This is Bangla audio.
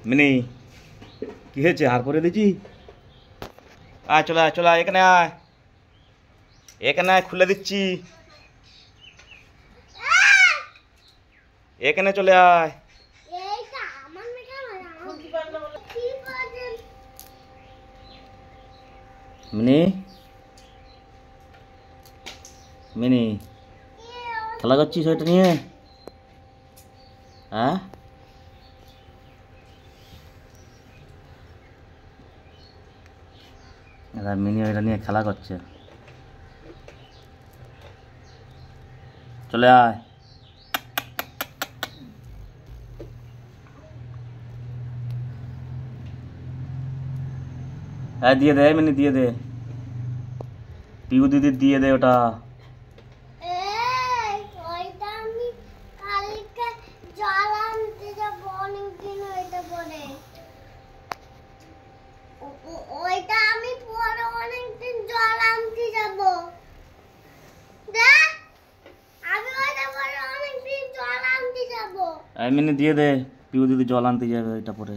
মিনি কি হয়েছে? হার করে দিচ্ছি। আয় চলে আয়, চলে আয়, এখানে আয়, এখানে আয়, খুলে দিচ্ছি, এখানে চলে আয়। মিনি মিনি খেলা করছিস ওইটা নিয়ে? হ্যাঁ, মিনি ওইটা নিয়ে খেলা করছে। চলে আয়। হ্যাঁ দিয়ে দে মিনি, দিয়ে দে, পিউ দিদি দিয়ে দে ওটা। মিনি দিয়ে দে, পিউ দিদি জল আনতে যাবে ওইটা পরে।